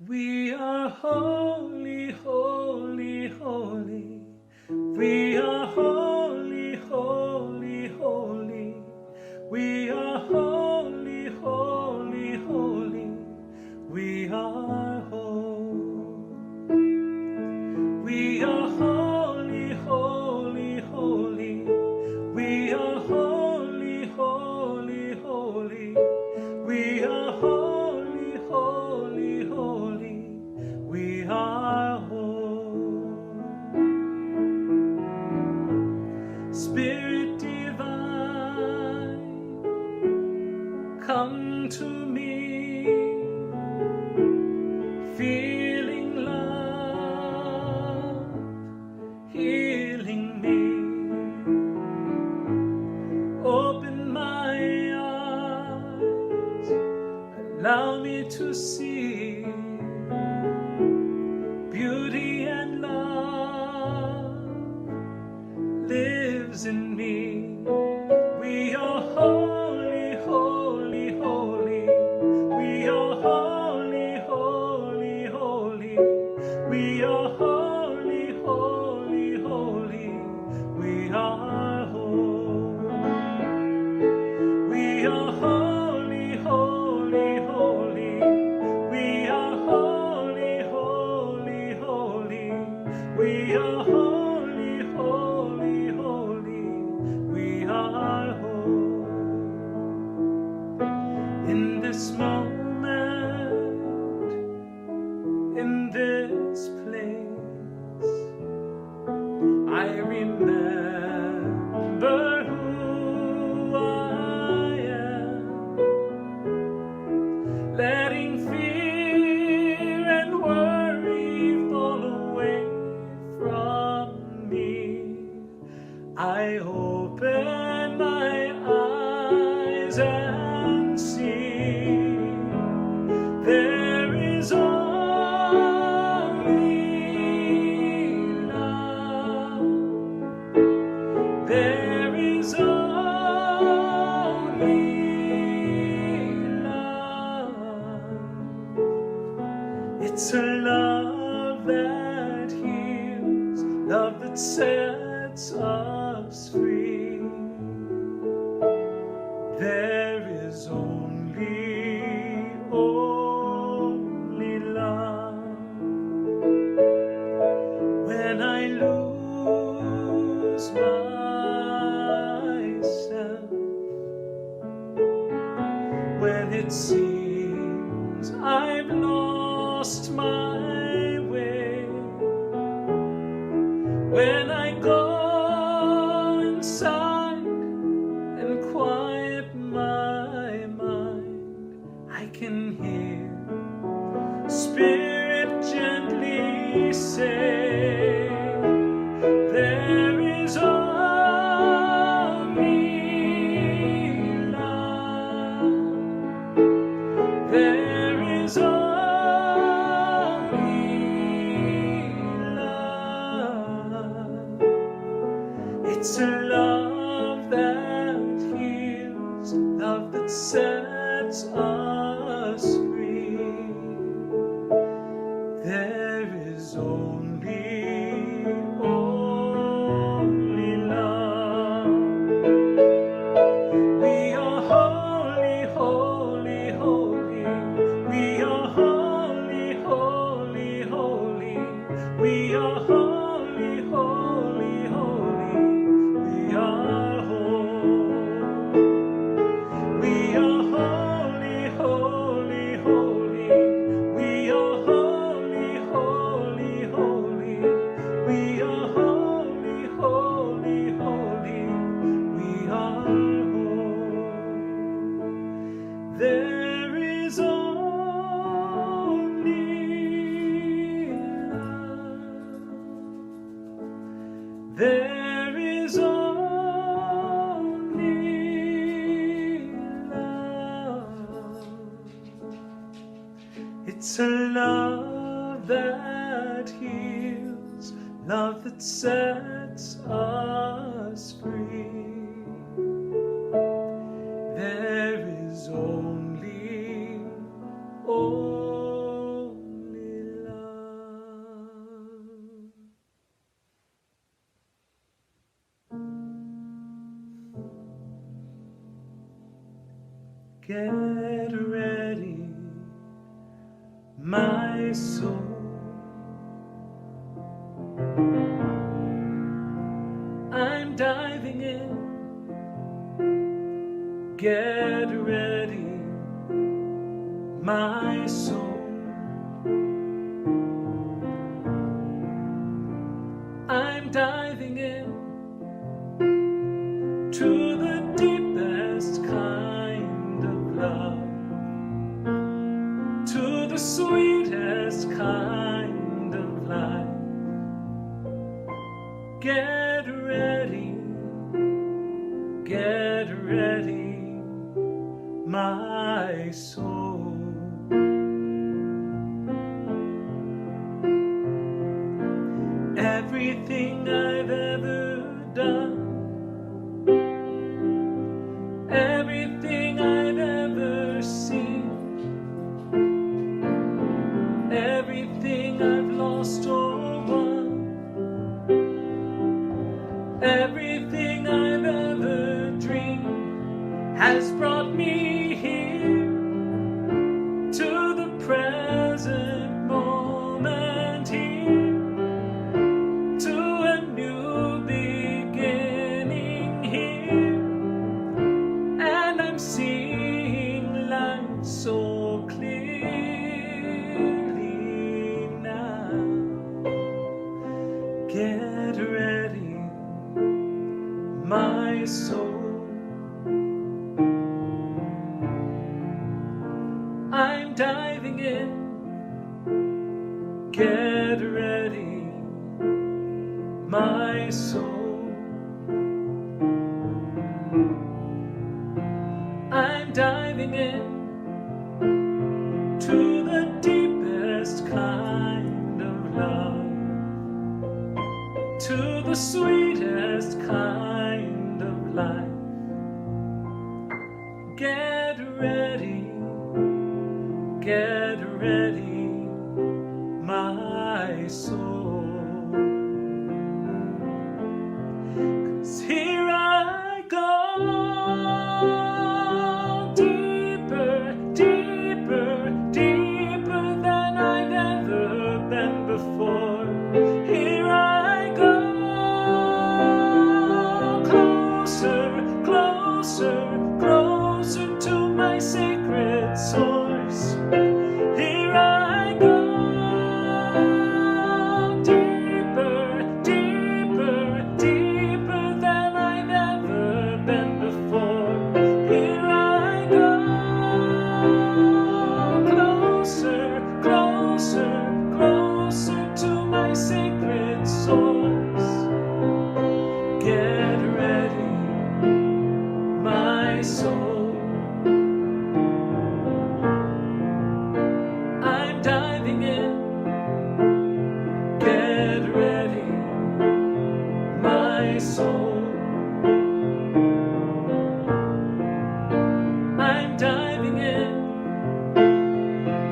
We are holy, holy, holy. We are holy, holy, holy. We are holy, holy, holy. We are holy. We are holy, holy, holy. We are holy, holy, holy. We are holy, holy, holy. We are whole. Spirit divine, come to me, feeling love, healing me. Open my eyes, allow me to see beauty and love lives in me. We are holy, holy, holy. We are holy, holy, holy. We are holy, holy, holy. We are whole. We are holy, holy, holy. We are holy, holy, holy. We are holy, holy, holy. We are whole. In this moment, in this place, I remember who I am, letting fear and worry fall away from me. I open my eyes and see there is only love. There is only love. It's a love that heals, love that sets us free. There is only love. When I lose myself, when it seems I've lost my way, when I go inside and quiet my mind, I can hear Spirit gently say, there is only love. There is only love. It's a love that heals, love that sets us free. There is only love. We are holy, holy, holy. We are holy, holy, holy. We are holy, holy, holy. We are whole. We are holy, holy, holy. We are holy, holy, holy. We are holy, holy, holy. We are whole. There is only love. There is only love. It's a love that heals, love that sets us free. There is only Get ready, my soul. I'm diving in. Get ready, my soul. I'm diving in to the deepest kind of love, to the sweetest kind of life. Get ready, my soul. Everything I've ever done, everything I've ever seen, everything I've lost or won, everything I've ever dreamed has brought me here to the present moment, here to a new beginning here, and I'm seeing life so clearly now. Get ready, my soul. I'm diving in. Get ready, my soul. I'm diving in to the deepest kind of love, to the sweetest kind of life. Get ready, my soul. 'Cause here I go, deeper, deeper, deeper than I've ever been before. Here I go, closer, closer, closer to my sacred source. Here I go, deeper, deeper, deeper than I've ever been before. Here I go, closer, closer, closer to my sacred source. Get ready, my soul. I'm diving in. Get ready, my soul. I'm diving in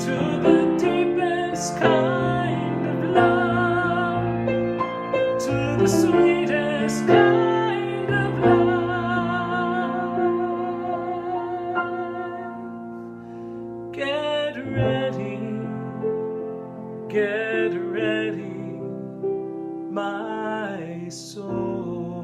to the deepest kind of love, to the sweetest kind of life. Get ready, my soul.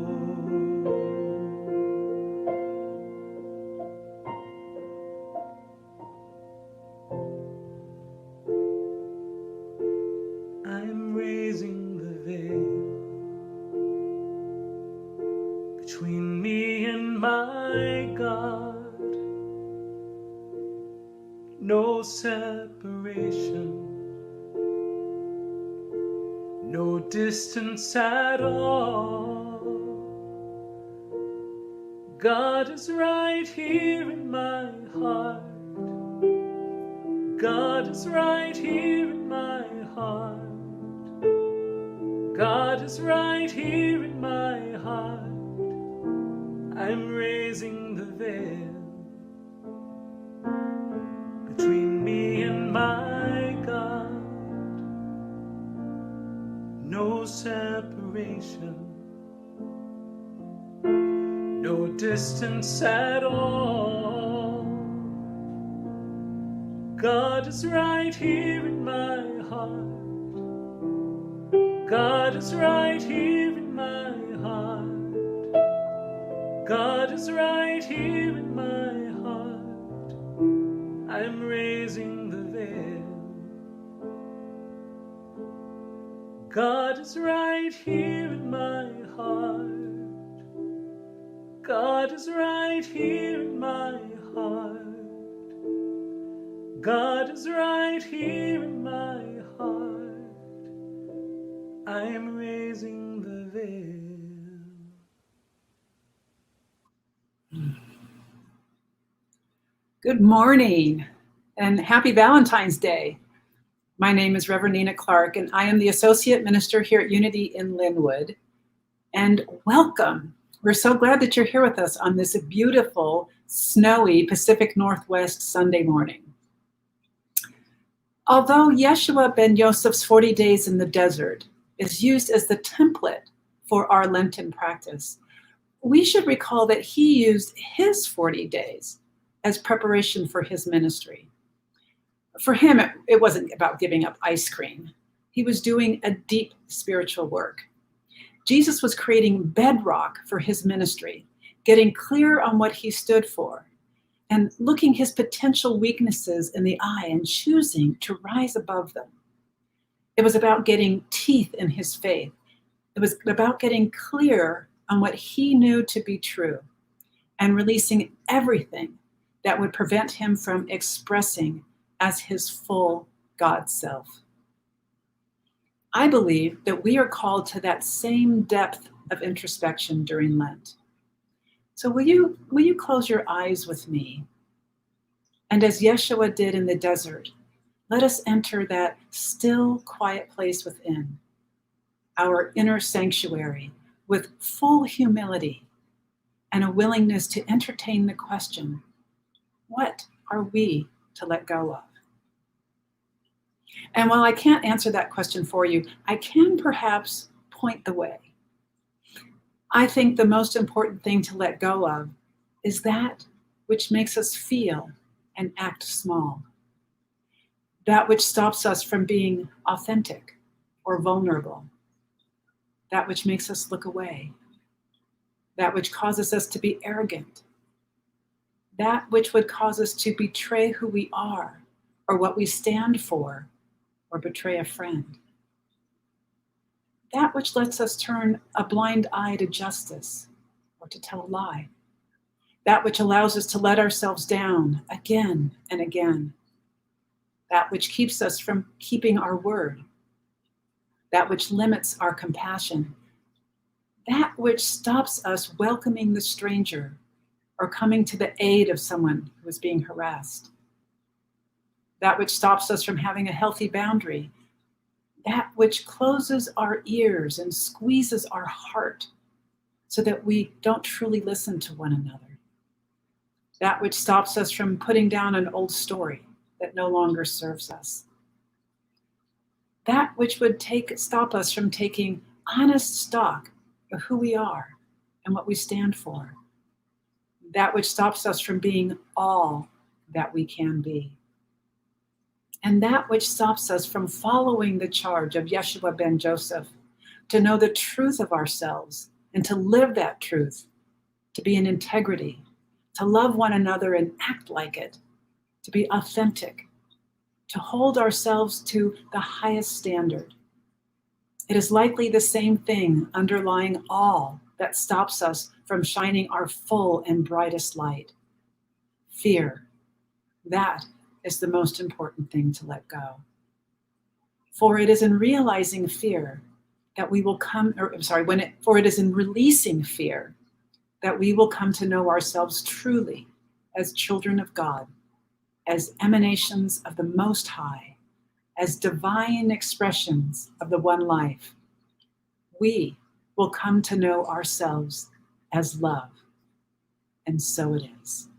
I'm raising the veil between me and my God. No separation, no distance at all. God is right here in my heart. God is right here in my heart. God is right here in my heart. I'm raising the veil between me and my God. No separation, no distance at all. God is right here in my heart. God is right here in my heart. God is right here in my heart. I'm raising the veil. God is right here in my heart. God is right here in my heart. God is right here in my heart. I am raising the veil. Good morning and happy Valentine's Day. My name is Reverend Nina Clark and I am the Associate Minister here at Unity in Lynnwood. And welcome. We're so glad that you're here with us on this beautiful, snowy Pacific Northwest Sunday morning. Although Yeshua ben Yosef's 40 days in the desert is used as the template for our Lenten practice, we should recall that he used his 40 days as preparation for his ministry. For him, it wasn't about giving up ice cream. He was doing a deep spiritual work. Jesus was creating bedrock for his ministry, getting clear on what he stood for, and looking his potential weaknesses in the eye and choosing to rise above them. It was about getting teeth in his faith. It was about getting clear on what he knew to be true and releasing everything that would prevent him from expressing as his full God self. I believe that we are called to that same depth of introspection during Lent. So will you close your eyes with me? And as Yeshua did in the desert, let us enter that still, quiet place within, our inner sanctuary, with full humility and a willingness to entertain the question, what are we to let go of? And while I can't answer that question for you, I can perhaps point the way. I think the most important thing to let go of is that which makes us feel and act small. That which stops us from being authentic or vulnerable. That which makes us look away. That which causes us to be arrogant. That which would cause us to betray who we are or what we stand for, or betray a friend. That which lets us turn a blind eye to justice or to tell a lie. That which allows us to let ourselves down again and again. That which keeps us from keeping our word. That which limits our compassion. That which stops us welcoming the stranger or coming to the aid of someone who is being harassed. That which stops us from having a healthy boundary. That which closes our ears and squeezes our heart so that we don't truly listen to one another. That which stops us from putting down an old story that no longer serves us. That which would stop us from taking honest stock of who we are and what we stand for. That which stops us from being all that we can be. And that which stops us from following the charge of Yeshua ben Joseph to know the truth of ourselves and to live that truth, to be in integrity, to love one another and act like it, to be authentic, to hold ourselves to the highest standard. It is likely the same thing underlying all that stops us from shining our full and brightest light. Fear. That is the most important thing to let go. For it is in realizing fear that we will for it is in releasing fear that we will come to know ourselves truly as children of God, as emanations of the Most High, as divine expressions of the one life. We will come to know ourselves as love. And so it is.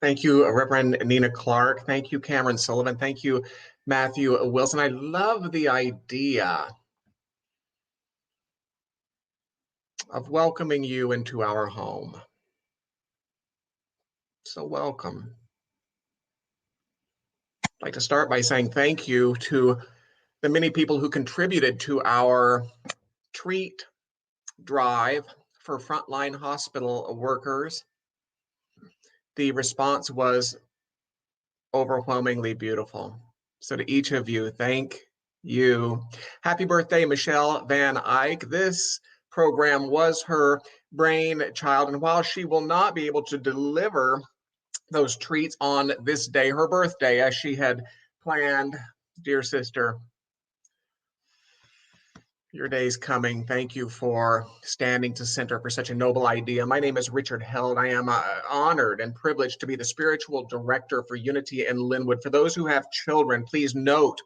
Thank you, Reverend Nina Clark. Thank you, Cameron Sullivan. Thank you, Matthew Wilson. I love the idea of welcoming you into our home. So welcome. I'd like to start by saying thank you to the many people who contributed to our treat drive for frontline hospital workers. The response was overwhelmingly beautiful. So to each of you, thank you. Happy birthday, Michelle Van Eyck. This program was her brainchild, and while she will not be able to deliver those treats on this day, her birthday, as she had planned, dear sister, your day's coming. Thank you for standing to center for such a noble idea. My name is Richard Held. I am honored and privileged to be the spiritual director for Unity in Lynnwood. For those who have children, please note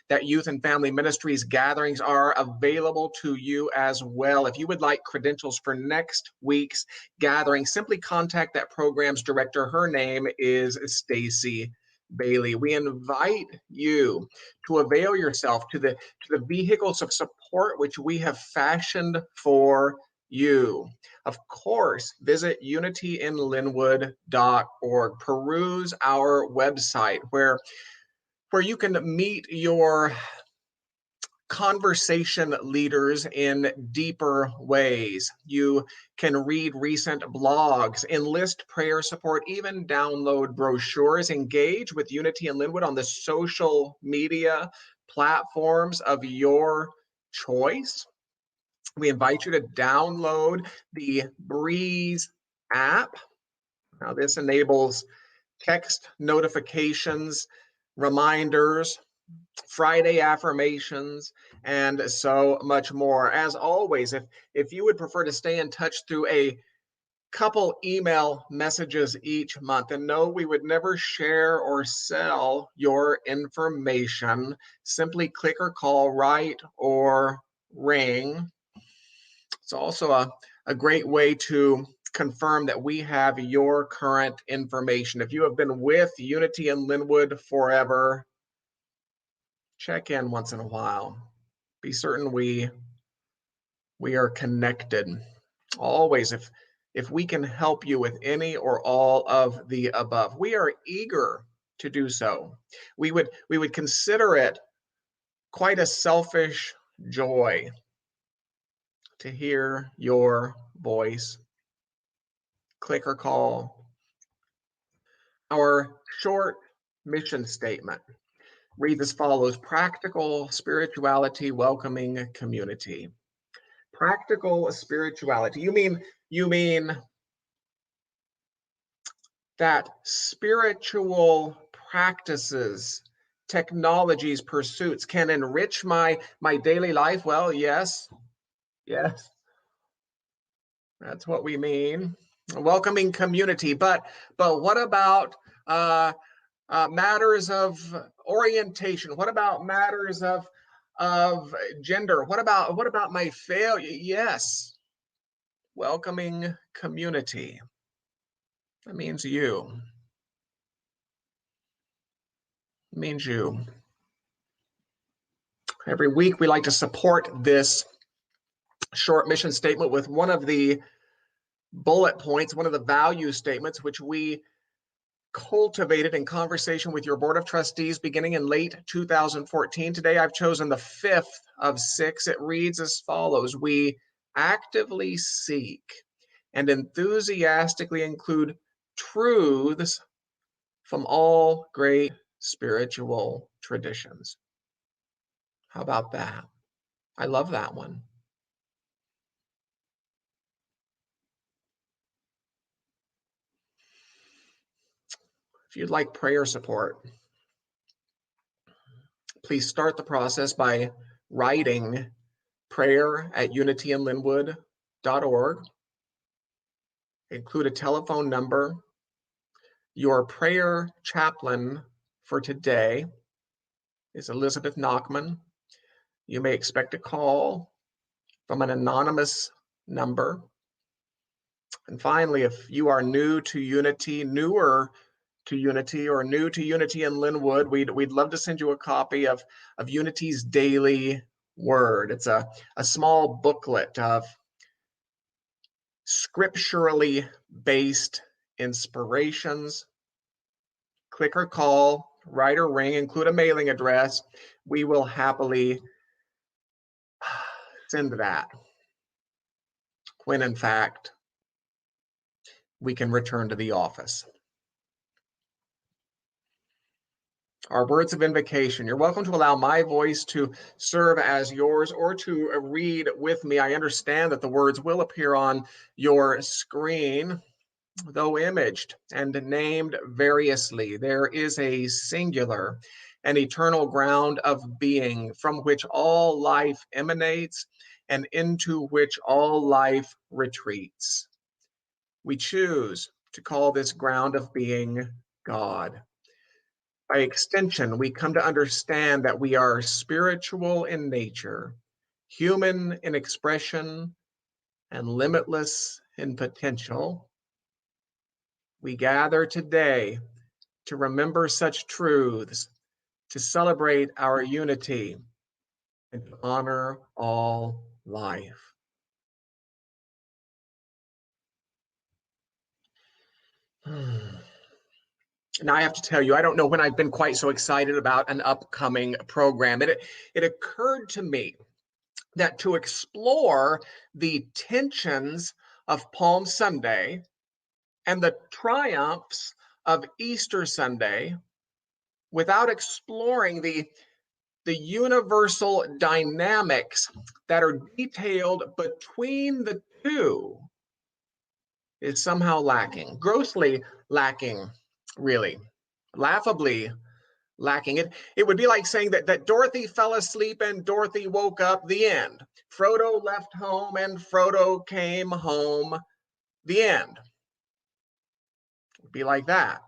that youth and family ministries gatherings are available to you as well. If you would like credentials for next week's gathering, simply contact that program's director. Her name is Stacy Bailey. We invite you to avail yourself to the vehicles of support which we have fashioned for you. Of course, visit unityinlynnwood.org. Peruse our website where you can meet your conversation leaders in deeper ways. You can read recent blogs, enlist prayer support, even download brochures, engage with Unity in Lynnwood on the social media platforms of your choice. We invite you to download the Breeze app. Now, this enables text notifications, reminders, Friday affirmations, and so much more. As always, if you would prefer to stay in touch through a couple email messages each month, and no, we would never share or sell your information, simply click or call, write or ring. It's also a great way to confirm that we have your current information. If you have been with Unity in Lynnwood forever, check in once in a while. Be certain we are connected. Always, if we can help you with any or all of the above, we are eager to do so. We would consider it quite a selfish joy to hear your voice. Click or call. Our short mission statement reads as follows: practical spirituality, welcoming community. Practical spirituality. You mean that spiritual practices, technologies, pursuits can enrich my daily life? Well, yes, that's what we mean. A welcoming community. But what about matters of orientation? What about matters of gender? What about my failure? Yes, welcoming community. That means you. It means you. Every week we like to support this short mission statement with one of the bullet points, one of the value statements, which we cultivated in conversation with your board of trustees beginning in late 2014. Today I've chosen the fifth of six. It reads as follows: we actively seek and enthusiastically include truths from all great spiritual traditions. How about that? I love that one. If you'd like prayer support, please start the process by writing prayer@unityinlynnwood.org. Include a telephone number. Your prayer chaplain for today is Elizabeth Nachman. You may expect a call from an anonymous number. And finally, if you are new to Unity, newer to Unity or new to Unity in Lynnwood, we'd love to send you a copy of Unity's Daily Word. It's a small booklet of scripturally based inspirations. Click or call, write or ring, include a mailing address. We will happily send that when, in fact, we can return to the office. Our words of invocation. You're welcome to allow my voice to serve as yours or to read with me. I understand that the words will appear on your screen, though imaged and named variously. There is a singular and eternal ground of being from which all life emanates and into which all life retreats. We choose to call this ground of being God. By extension, we come to understand that we are spiritual in nature, human in expression, and limitless in potential. We gather today to remember such truths, to celebrate our unity, and to honor all life. Now, I have to tell you, I don't know when I've been quite so excited about an upcoming program. It occurred to me that to explore the tensions of Palm Sunday and the triumphs of Easter Sunday without exploring the universal dynamics that are detailed between the two is somehow lacking, grossly lacking, really, laughably lacking. It would be like saying that Dorothy fell asleep and Dorothy woke up, the end. Frodo left home and Frodo came home, the end. It would be like that.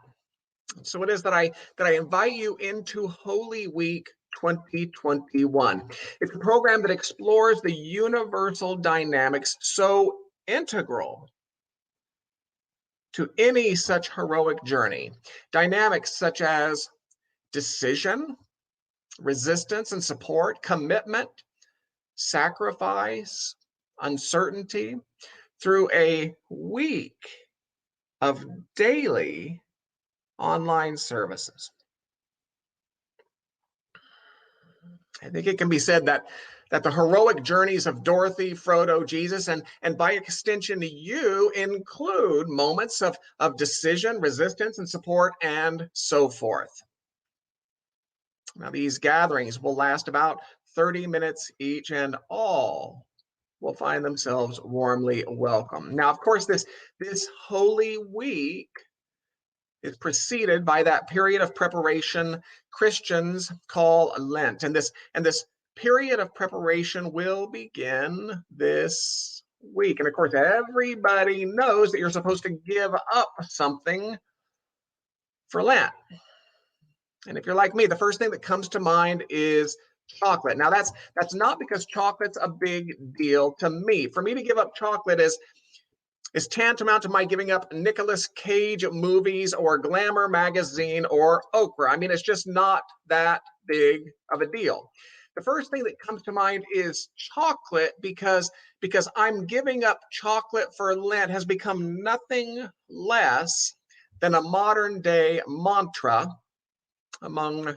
So it is that I invite you into Holy Week 2021. It's a program that explores the universal dynamics so integral to any such heroic journey. Dynamics such as decision, resistance and support, commitment, sacrifice, uncertainty, through a week of daily online services. I think it can be said that the heroic journeys of Dorothy, Frodo, Jesus, and by extension you include moments of decision, resistance, and support, and so forth. Now, these gatherings will last about 30 minutes each, and all will find themselves warmly welcome. Now, of course, this Holy Week is preceded by that period of preparation Christians call Lent. And this period of preparation will begin this week. And of course, everybody knows that you're supposed to give up something for Lent. And if you're like me, the first thing that comes to mind is chocolate. Now, that's not because chocolate's a big deal to me. For me to give up chocolate is tantamount to my giving up Nicolas Cage movies or Glamour magazine or okra. I mean, it's just not that big of a deal. The first thing that comes to mind is chocolate because I'm giving up chocolate for Lent has become nothing less than a modern day mantra among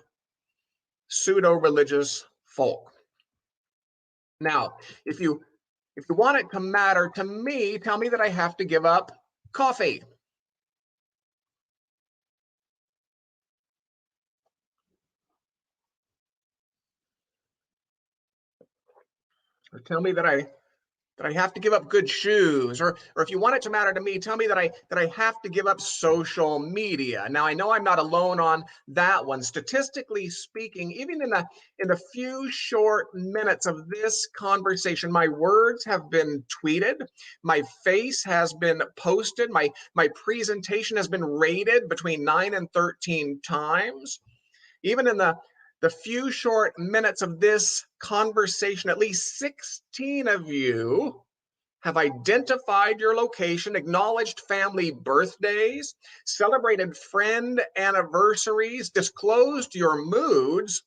pseudo-religious folk. Now, if you want it to matter to me, tell me that I have to give up coffee. Or tell me that I have to give up good shoes, or if you want it to matter to me, tell me that I have to give up social media. Now, I know I'm not alone on that one. Statistically speaking, even in the few short minutes of this conversation, my words have been tweeted, my face has been posted, my presentation has been rated between 9 and 13 times. Even in the few short minutes of this conversation, at least 16 of you have identified your location, acknowledged family birthdays, celebrated friend anniversaries, disclosed your moods,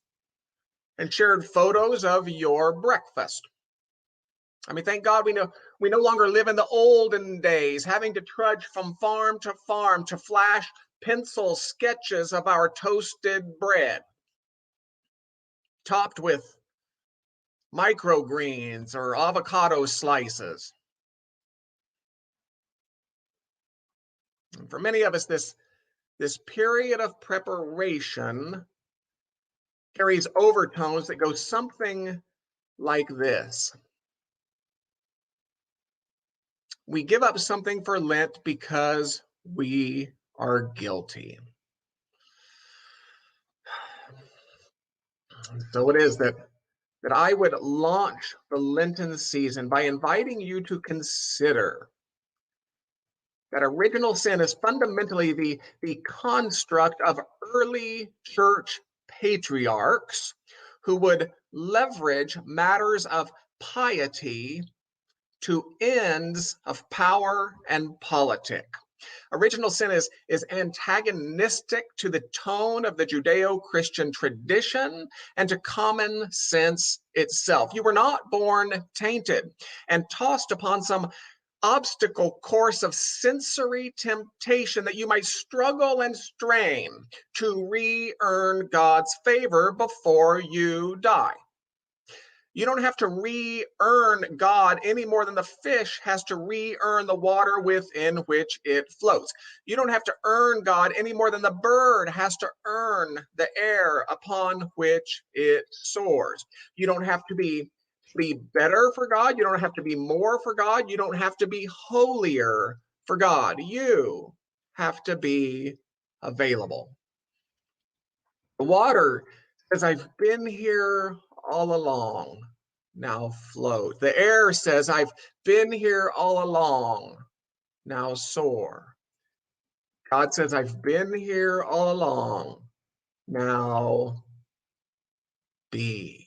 and shared photos of your breakfast. I mean, thank God we no longer live in the olden days, having to trudge from farm to flash pencil sketches of our toasted bread, topped with microgreens or avocado slices. And for many of us, this period of preparation carries overtones that go something like this. We give up something for Lent because we are guilty. So it is that I would launch the Lenten season by inviting you to consider that original sin is fundamentally the construct of early church patriarchs who would leverage matters of piety to ends of power and politic. Original sin is antagonistic to the tone of the Judeo-Christian tradition and to common sense itself. You were not born tainted and tossed upon some obstacle course of sensory temptation that you might struggle and strain to re-earn God's favor before you die. You don't have to re-earn God any more than the fish has to re-earn the water within which it floats. You don't have to earn God any more than the bird has to earn the air upon which it soars. You don't have to be better for God. You don't have to be more for God. You don't have to be holier for God. You have to be available. The water says, I've been here all along, now float. The air says, I've been here all along, now soar. God says, I've been here all along, now be.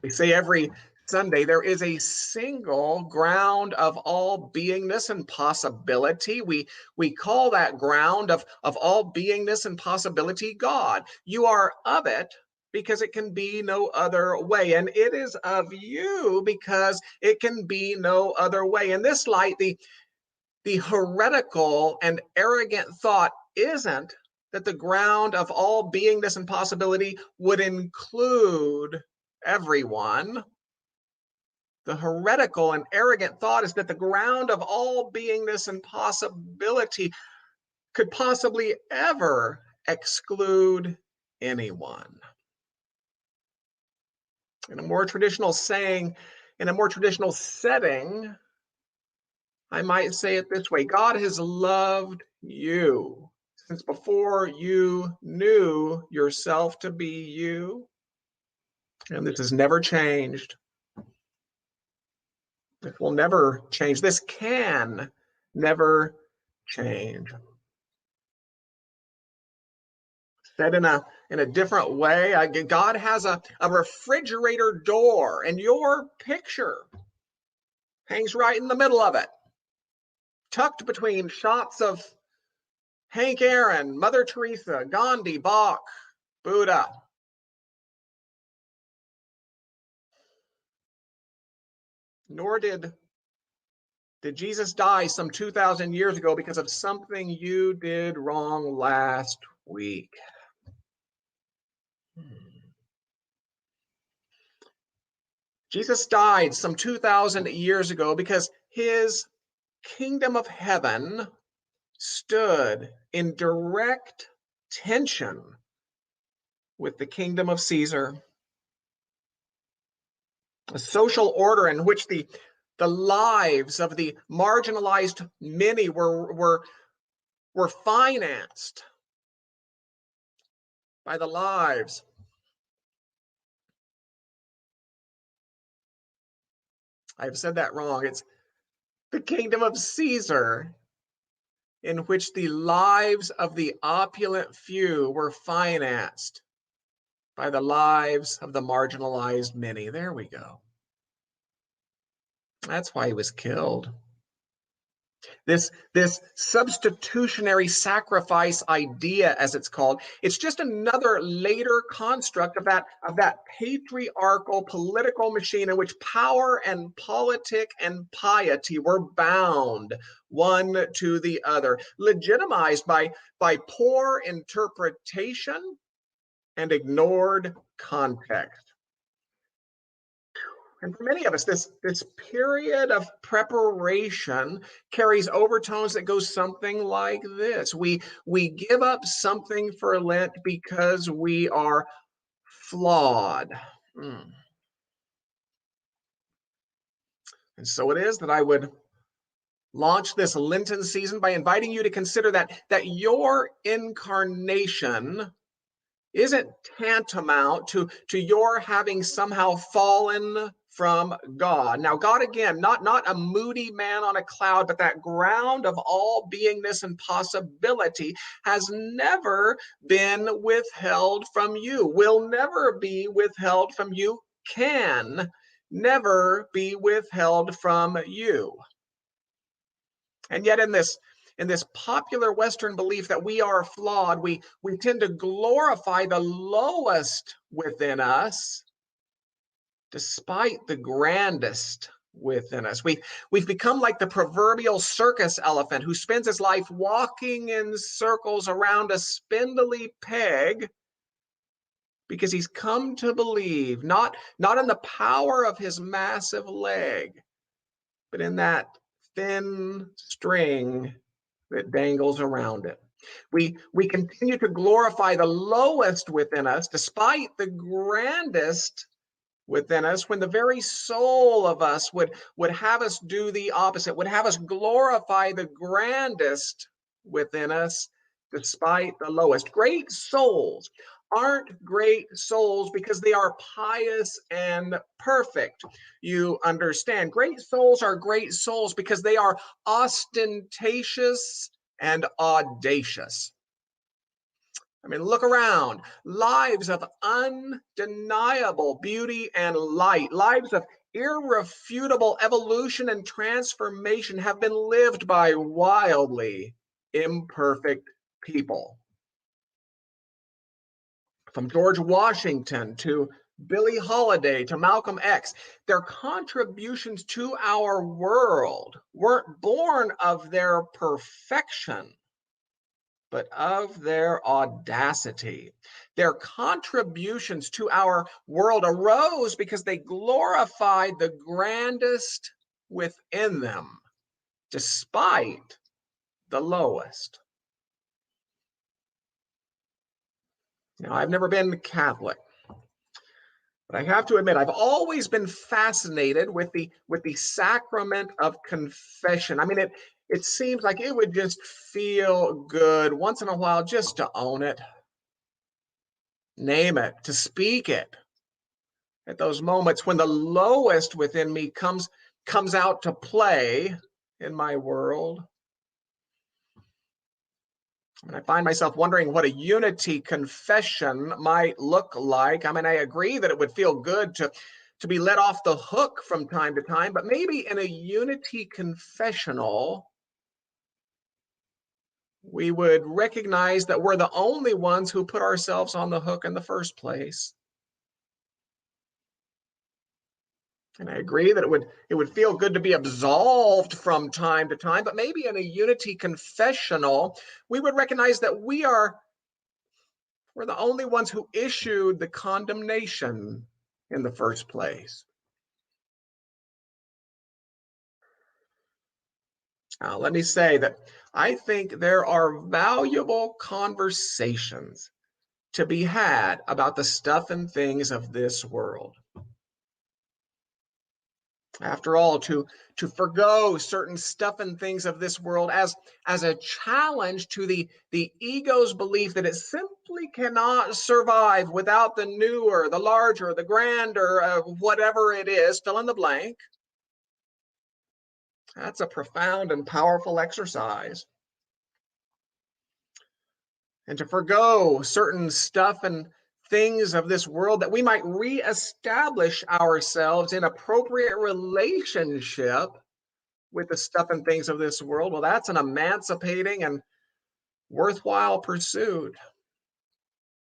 We say every Sunday, there is a single ground of all beingness and possibility. We call that ground of all beingness and possibility God. You are of it because it can be no other way. And it is of you because it can be no other way. In this light, the heretical and arrogant thought isn't that the ground of all beingness and possibility would include everyone. The heretical and arrogant thought is that the ground of all beingness and possibility could possibly ever exclude anyone. In a more traditional saying, in a more traditional setting, I might say it this way: God has loved you since before you knew yourself to be you. And this has never changed. This will never change. This can never change. Said in a different way, God has a refrigerator door, and your picture hangs right in the middle of it, tucked between shots of Hank Aaron, Mother Teresa, Gandhi, Bach, Buddha. Nor did Jesus die some 2,000 years ago because of something you did wrong last week. Jesus died some 2,000 years ago because his kingdom of heaven stood in direct tension with the kingdom of Caesar. A social order in which the lives of the marginalized many were financed by the lives I've said that wrong. It's the kingdom of Caesar, in which the lives of the opulent few were financed by the lives of the marginalized many. There we go. That's why he was killed. This substitutionary sacrifice idea, as it's called, it's just another later construct of that patriarchal political machine in which power and politic and piety were bound one to the other, legitimized by poor interpretation and ignored context. And for many of us, this period of preparation carries overtones that go something like this. We give up something for Lent because we are flawed. And so it is that I would launch this Lenten season by inviting you to consider that your incarnation isn't tantamount to your having somehow fallen from God. Now, God, again, not a moody man on a cloud, but that ground of all beingness and possibility, has never been withheld from you, will never be withheld from you, can never be withheld from you. And yet in this popular Western belief that we are flawed, we tend to glorify the lowest within us despite the grandest within us. We've become like the proverbial circus elephant who spends his life walking in circles around a spindly peg because he's come to believe not in the power of his massive leg, but in that thin string that dangles around it. We continue to glorify the lowest within us despite the grandest within us, when the very soul of us would have us do the opposite, would have us glorify the grandest within us despite the lowest. Great souls aren't great souls because they are pious and perfect. You understand? Great souls are great souls because they are ostentatious and audacious. I mean, look around. Lives of undeniable beauty and light, lives of irrefutable evolution and transformation have been lived by wildly imperfect people. From George Washington to Billie Holiday to Malcolm X, their contributions to our world weren't born of their perfection, but of their audacity. Their contributions to our world arose because they glorified the grandest within them, despite the lowest. Now, I've never been Catholic, but I have to admit, I've always been fascinated with the Sacrament of Confession. I mean, it seems like it would just feel good once in a while just to own it, name it, to speak it. At those moments when the lowest within me comes out to play in my world. And I find myself wondering what a unity confession might look like. I mean, I agree that it would feel good to be let off the hook from time to time, but maybe in a unity confessional, we would recognize that we're the only ones who put ourselves on the hook in the first place. And I agree that it would feel good to be absolved from time to time, but maybe in a unity confessional, we would recognize that we're the only ones who issued the condemnation in the first place. Now, let me say that I think there are valuable conversations to be had about the stuff and things of this world. After all, to forgo certain stuff and things of this world as a challenge to the ego's belief that it simply cannot survive without the newer, the larger, the grander, whatever it is, fill in the blank. That's a profound and powerful exercise. And to forgo certain stuff and things of this world, that we might reestablish ourselves in appropriate relationship with the stuff and things of this world. Well, that's an emancipating and worthwhile pursuit.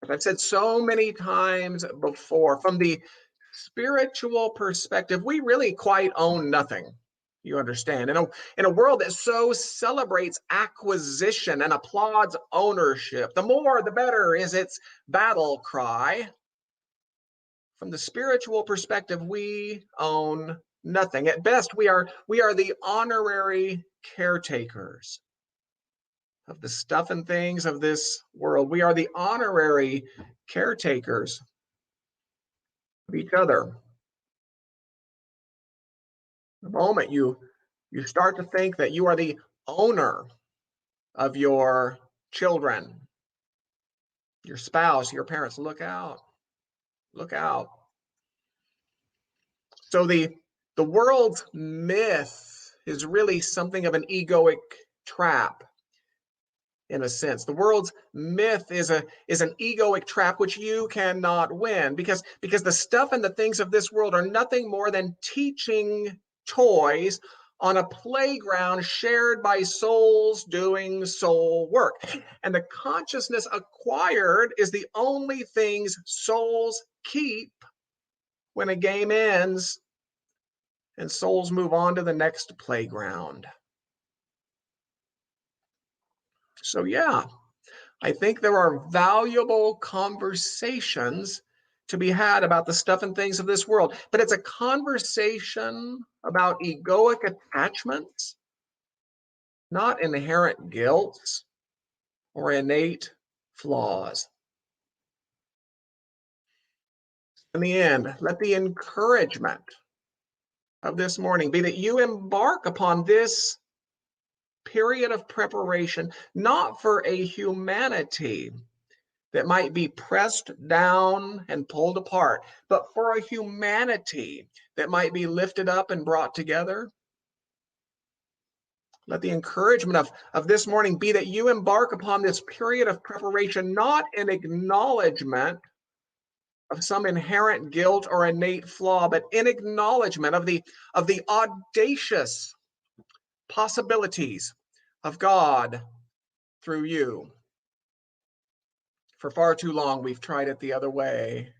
As I've said so many times before, from the spiritual perspective, we really quite own nothing. You understand? In a world that so celebrates acquisition and applauds ownership, the more the better is its battle cry. From the spiritual perspective, we own nothing. At best, we are the honorary caretakers of the stuff and things of this world. We are the honorary caretakers of each other. The moment you start to think that you are the owner of your children, your spouse, your parents, look out. Look out. So the world's myth is really something of an egoic trap, in a sense. The world's myth is an egoic trap which you cannot win, because the stuff and the things of this world are nothing more than teaching toys on a playground shared by souls doing soul work. And the consciousness acquired is the only things souls keep when a game ends and souls move on to the next playground. So yeah, I think there are valuable conversations to be had about the stuff and things of this world, but it's a conversation about egoic attachments, not inherent guilt or innate flaws. In the end, let the encouragement of this morning be that you embark upon this period of preparation, not for a humanity that might be pressed down and pulled apart, but for a humanity that might be lifted up and brought together. Let the encouragement of this morning be that you embark upon this period of preparation, not in acknowledgement of some inherent guilt or innate flaw, but in acknowledgement of the audacious possibilities of God through you. For far too long, we've tried it the other way.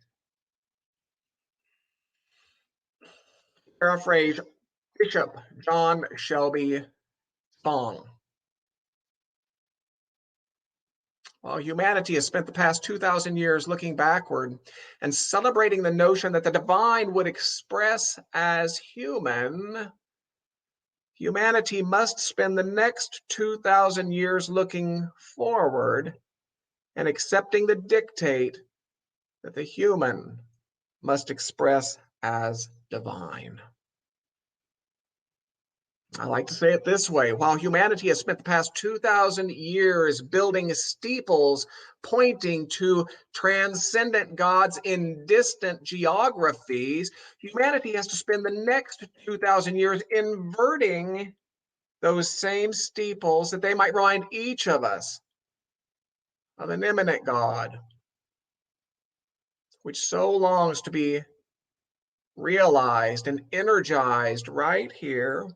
Paraphrase Bishop John Shelby Spong. While humanity has spent the past 2,000 years looking backward and celebrating the notion that the divine would express as human, humanity must spend the next 2,000 years looking forward and accepting the dictate that the human must express as divine. I like to say it this way: while humanity has spent the past 2,000 years building steeples pointing to transcendent gods in distant geographies, humanity has to spend the next 2,000 years inverting those same steeples that they might remind each of us of an immanent God, which so longs to be realized and energized right here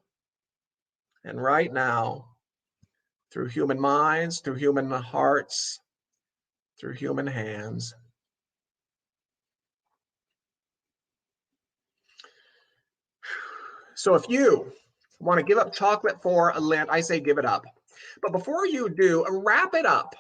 and right now, through human minds, through human hearts, through human hands. So if you want to give up chocolate for Lent, I say give it up. But before you do, wrap it up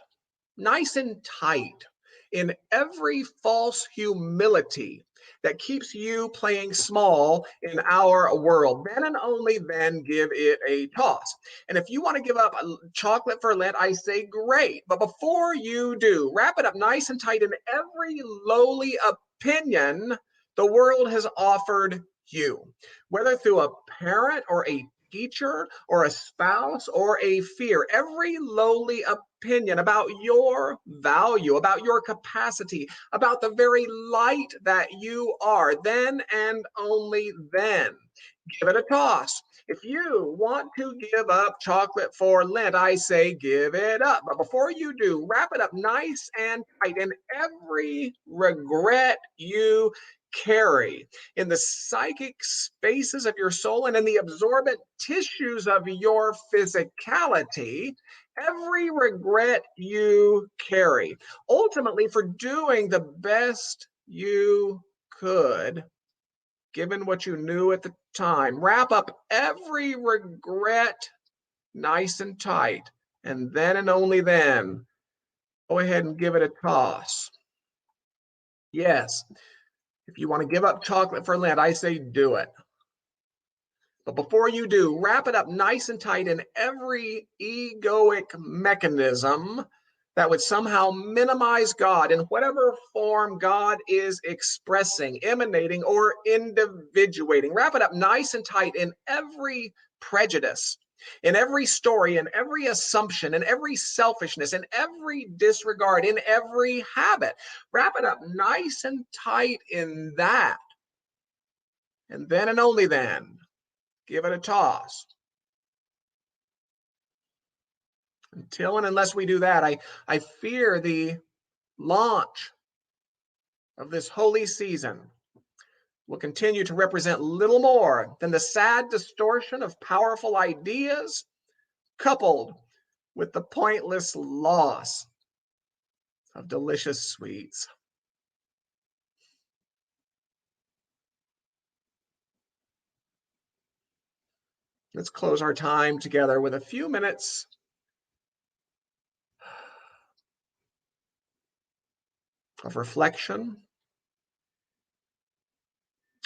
nice and tight in every false humility that keeps you playing small in our world. Then and only then give it a toss. And if you want to give up chocolate for Lent, I say great. But before you do, wrap it up nice and tight in every lowly opinion the world has offered you, whether through a parent or a teacher or a spouse or a fear. Every lowly opinion about your value, about your capacity, about the very light that you are, then and only then give it a toss. If you want to give up chocolate for Lent, I say give it up. But before you do, wrap it up nice and tight in every regret you carry, in the psychic spaces of your soul and in the absorbent tissues of your physicality, every regret you carry, ultimately for doing the best you could given what you knew at the time. Wrap up every regret nice and tight, and then and only then, go ahead and give it a toss. Yes, if you want to give up chocolate for Lent, I say do it. But before you do, wrap it up nice and tight in every egoic mechanism that would somehow minimize God in whatever form God is expressing, emanating, or individuating. Wrap it up nice and tight in every prejudice, in every story, in every assumption, in every selfishness, in every disregard, in every habit. Wrap it up nice and tight in that. And then and only then, give it a toss. Until and unless we do that, I fear the launch of this holy season will continue to represent little more than the sad distortion of powerful ideas coupled with the pointless loss of delicious sweets. Let's close our time together with a few minutes of reflection,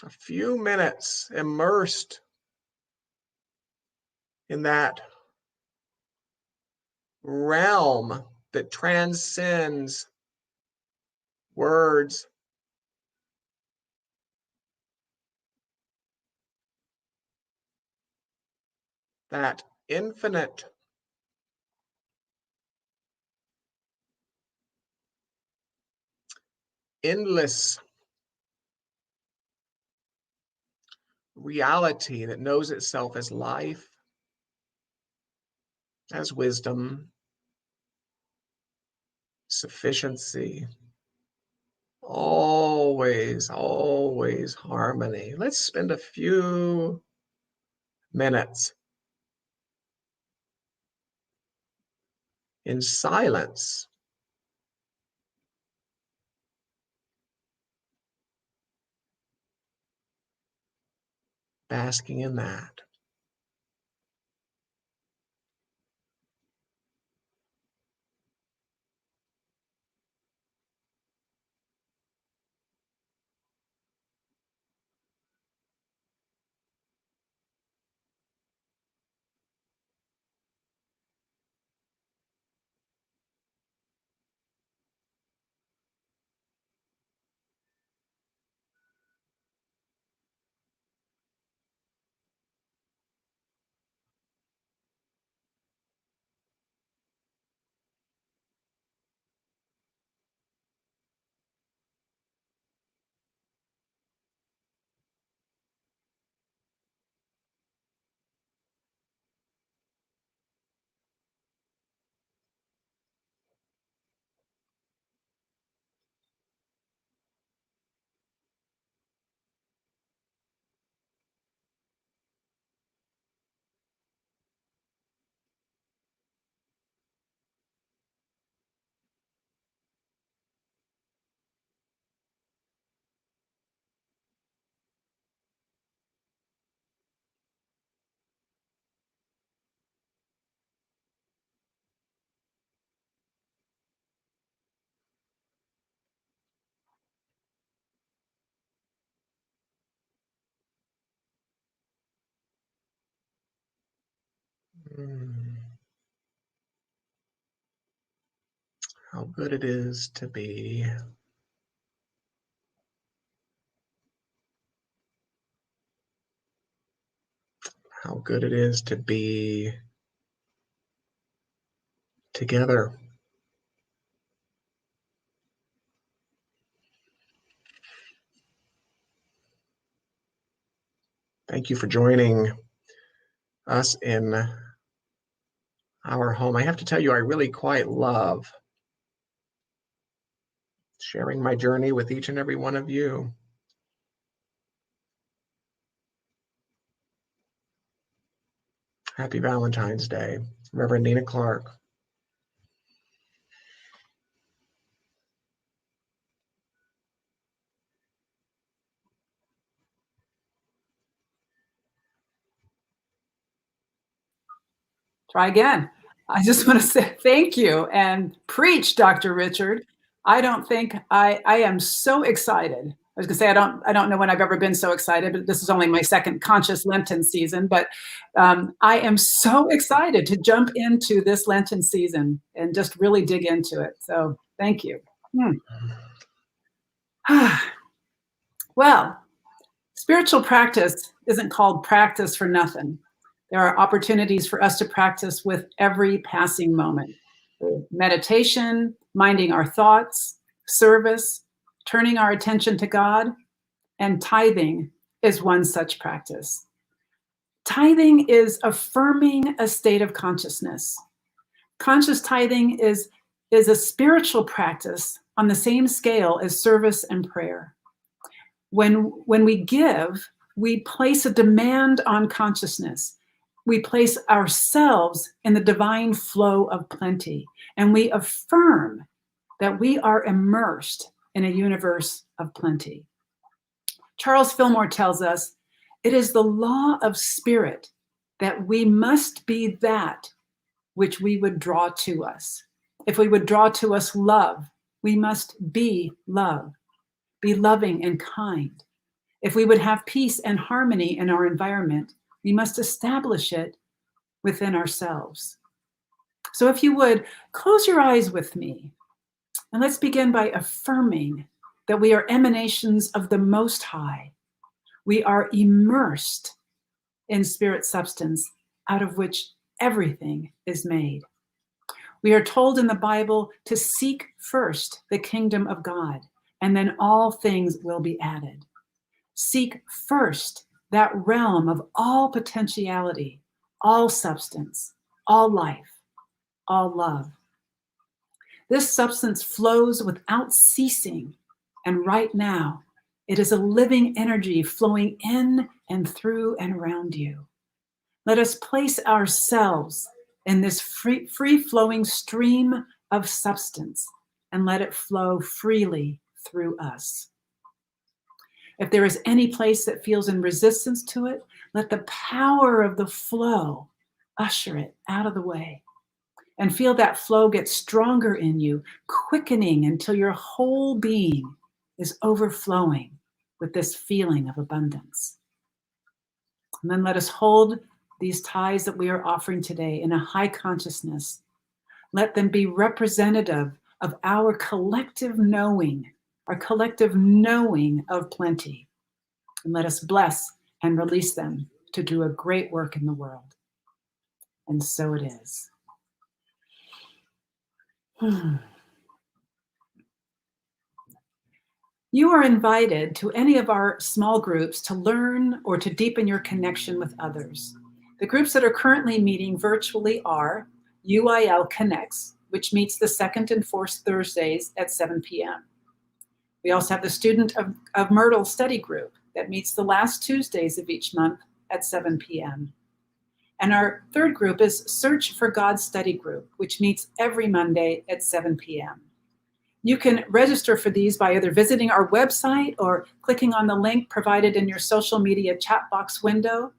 a few minutes immersed in that realm that transcends words, that infinite, endless reality that knows itself as life, as wisdom, sufficiency, always, always harmony. Let's spend a few minutes in silence, basking in that. How good it is to be. How good it is to be together. Thank you for joining us in our home. I have to tell you, I really quite love sharing my journey with each and every one of you. Happy Valentine's Day, Reverend Nina Clark. Try again. I just want to say thank you and preach, Dr. Richard. I don't think I am so excited. I was gonna say I don't know when I've ever been so excited, but this is only my second conscious Lenten season. But I am so excited to jump into this Lenten season and just really dig into it. So thank you. Well, spiritual practice isn't called practice for nothing. There are opportunities for us to practice with every passing moment. Meditation, minding our thoughts, service, turning our attention to God, and tithing is one such practice. Tithing is affirming a state of consciousness. Conscious tithing is a spiritual practice on the same scale as service and prayer. When we give, we place a demand on consciousness. We place ourselves in the divine flow of plenty, and we affirm that we are immersed in a universe of plenty. Charles Fillmore tells us, it is the law of spirit that we must be that which we would draw to us. If we would draw to us love, we must be love, be loving and kind. If we would have peace and harmony in our environment, we must establish it within ourselves. So if you would, close your eyes with me, and let's begin by affirming that we are emanations of the Most High. We are immersed in spirit substance, out of which everything is made. We are told in the Bible to seek first the kingdom of God, and then all things will be added. Seek first that realm of all potentiality, all substance, all life, all love. This substance flows without ceasing, and right now, it is a living energy flowing in and through and around you. Let us place ourselves in this free-flowing stream of substance and let it flow freely through us. If there is any place that feels in resistance to it, let the power of the flow usher it out of the way. And feel that flow get stronger in you, quickening until your whole being is overflowing with this feeling of abundance. And then let us hold these ties that we are offering today in a high consciousness. Let them be representative of our collective knowing of plenty. And let us bless and release them to do a great work in the world. And so it is. You are invited to any of our small groups to learn or to deepen your connection with others. The groups that are currently meeting virtually are UIL Connects, which meets the second and fourth Thursdays at 7 p.m. We also have the Student of Myrtle Study Group that meets the last Tuesdays of each month at 7 p.m. And our third group is Search for God Study Group, which meets every Monday at 7 p.m. You can register for these by either visiting our website or clicking on the link provided in your social media chat box window.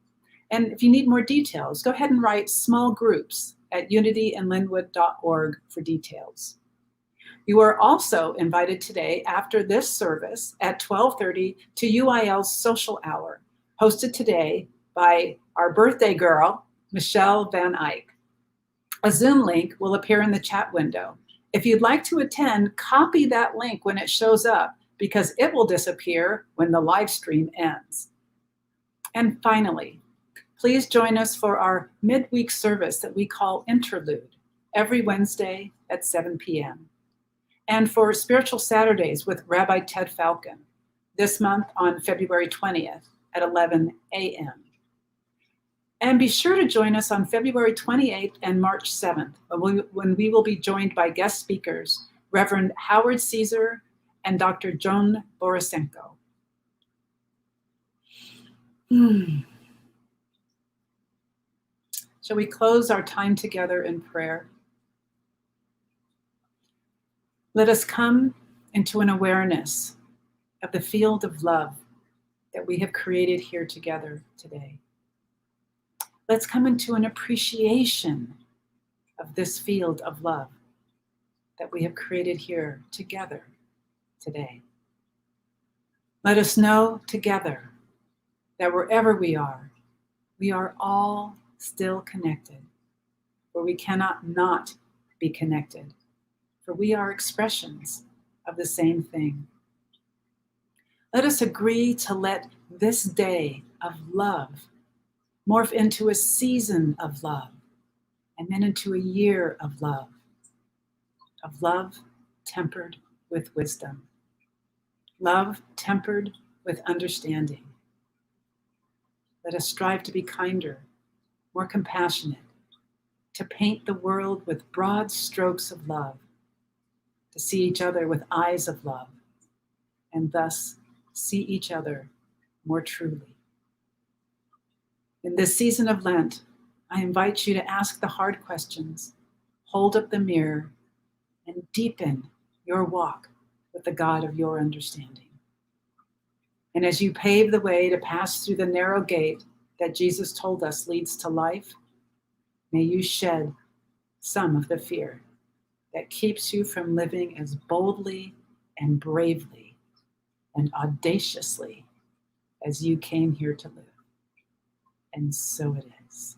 And if you need more details, go ahead and write small groups at unityinlynnwood.org for details. You are also invited today after this service at 12:30 to UIL's Social Hour, hosted today by our birthday girl, Michelle Van Eyck. A Zoom link will appear in the chat window. If you'd like to attend, copy that link when it shows up because it will disappear when the live stream ends. And finally, please join us for our midweek service that we call Interlude every Wednesday at 7 p.m. And for Spiritual Saturdays with Rabbi Ted Falcon this month on February 20th at 11 a.m. And be sure to join us on February 28th and March 7th, when we will be joined by guest speakers, Reverend Howard Caesar and Dr. Joan Borisenko. Shall we close our time together in prayer? Let us come into an awareness of the field of love that we have created here together today. Let's come into an appreciation of this field of love that we have created here together today. Let us know together that wherever we are all still connected, for we cannot not be connected, for we are expressions of the same thing. Let us agree to let this day of love morph into a season of love, and then into a year of love tempered with wisdom, love tempered with understanding. Let us strive to be kinder, more compassionate, to paint the world with broad strokes of love, to see each other with eyes of love, and thus see each other more truly. In this season of Lent, I invite you to ask the hard questions, hold up the mirror, and deepen your walk with the God of your understanding. And as you pave the way to pass through the narrow gate that Jesus told us leads to life, may you shed some of the fear that keeps you from living as boldly and bravely and audaciously as you came here to live. And so it is.